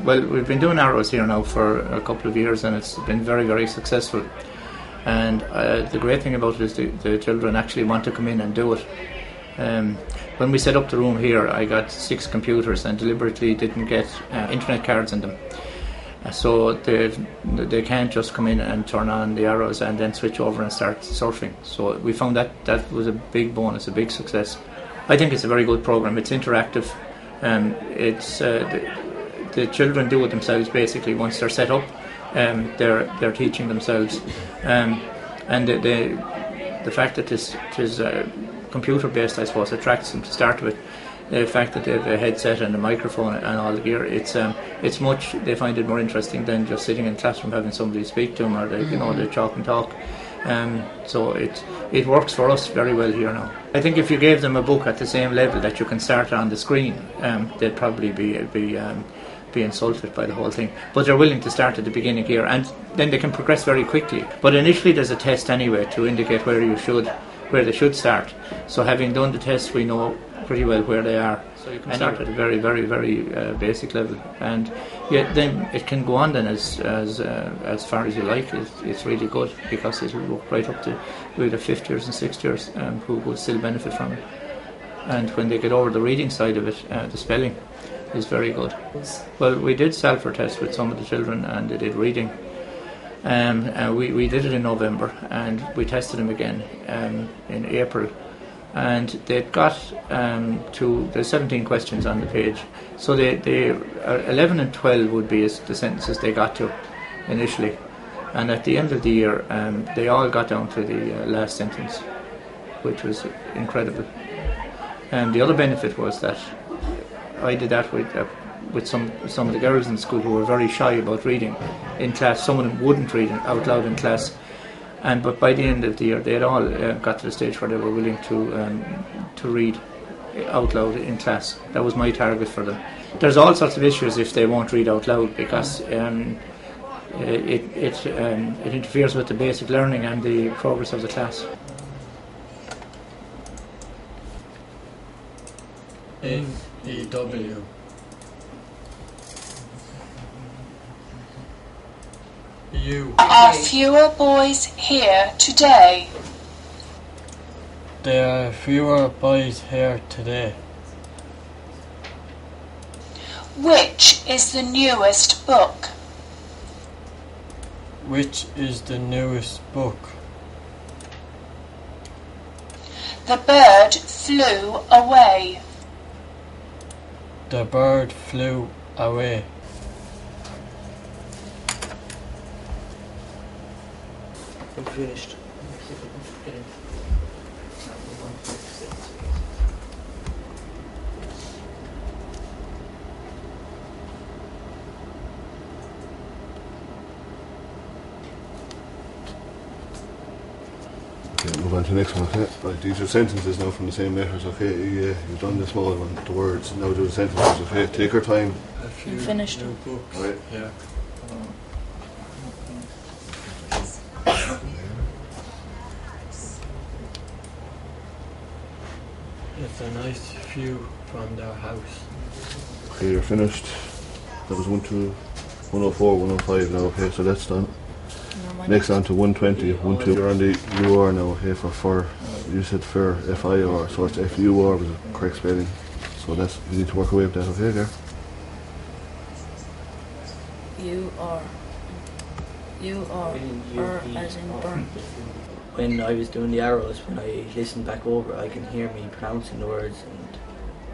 Well, we've been doing arrows here now for a couple of years, and it's been very, very successful. And the great thing about it is the children actually want to come in and do it. When we set up the room here, I got 6 computers and deliberately didn't get internet cards in them. So they can't just come in and turn on the arrows and then switch over and start surfing. So we found that was a big bonus, a big success. I think it's a very good program. It's interactive. It's the children do it themselves basically. Once they're set up, they're teaching themselves, and the fact that this is computer based, I suppose, attracts them to start with. The fact that they have a headset and a microphone and all the gear, it's much. They find it more interesting than just sitting in the classroom having somebody speak to them, or they chalk and talk. So it works for us very well here now. I think if you gave them a book at the same level that you can start on the screen, they'd probably be insulted by the whole thing. But they're willing to start at the beginning here, and then they can progress very quickly. But initially there's a test anyway to indicate where they should start. So having done the test, we know pretty well where they are. So you can start at a very, very, very basic level, and then it can go on then as far as you like. It's really good because it will work right up to the 5th years and 6th years who will still benefit from it. And when they get over the reading side of it, the spelling is very good. Well, we did Salford test with some of the children, and they did reading. We did it in November, and we tested them again in April. And they got to the 17 questions on the page. So they 11 and 12 would be the sentences they got to initially. And at the end of the year, they all got down to the last sentence, which was incredible. And the other benefit was that I did that with some of the girls in school who were very shy about reading in class. Some of them wouldn't read out loud in class. But by the end of the year, they had all got to the stage where they were willing to read out loud in class. That was my target for them. There's all sorts of issues if they won't read out loud, because it interferes with the basic learning and the progress of the class. A-E-W. You. Are fewer boys here today? There are fewer boys here today. Which is the newest book? Which is the newest book? The bird flew away. The bird flew away. I'm finished. Okay, move on to the next one, okay? Right, these are sentences now from the same letters, okay? You've done the small one, the words, now do the sentences, okay? Take your time. You finished. Books. Right. Yeah. It's a nice view from their house. Okay, you're finished. That was 104, 105 now, okay, so that's done. Next on to 120, 12. You're on the UR now, okay, for you said for FIR, so it's FUR was the correct spelling. So that's, you need to work away with that, okay, there? R as in burn. When I was doing the arrows, when I listened back over, I can hear me pronouncing the words and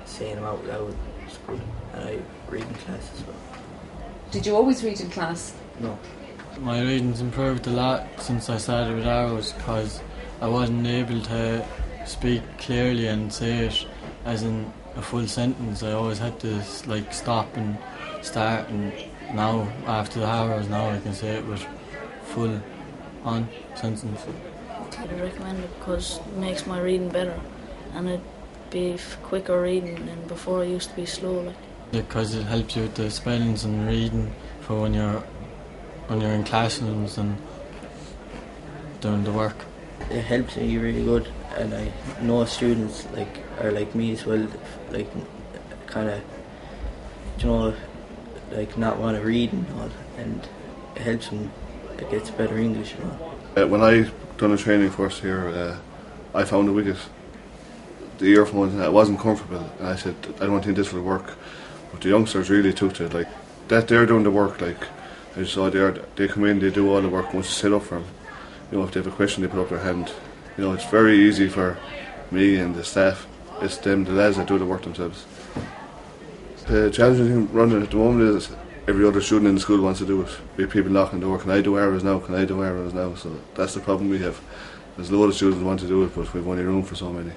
saying them out loud. It's good. And I read in class as well. Did you always read in class? No. My reading's improved a lot since I started with arrows, because I wasn't able to speak clearly and say it as in a full sentence. I always had to stop and start, and now after the arrows now I can say it with full on sentence. I'd recommend it because it makes my reading better, and it'd be quicker reading than before. I used to be slow. Because it helps you with the spellings and reading for when you're in classrooms and doing the work. It helps me really good, and I know students are like me as well, kind of, like not want to read and all, and it helps them. It gets better English and all. When I done a training course here, I found the wicket, the earphones, and it wasn't comfortable. And I said, I don't think this will work. But the youngsters really took to it. Like that, they're doing the work. Like I just saw they come in, they do all the work. Once you sit up for them, you know, if they have a question, they put up their hand. You know, it's very easy for me and the staff. It's them, the lads, that do the work themselves. The challenging thing running at the moment is every other student in the school wants to do it. We have people knocking the door, can I do arrows now, can I do arrows now? So that's the problem we have. There's a lot of students who want to do it, but we've only room for so many.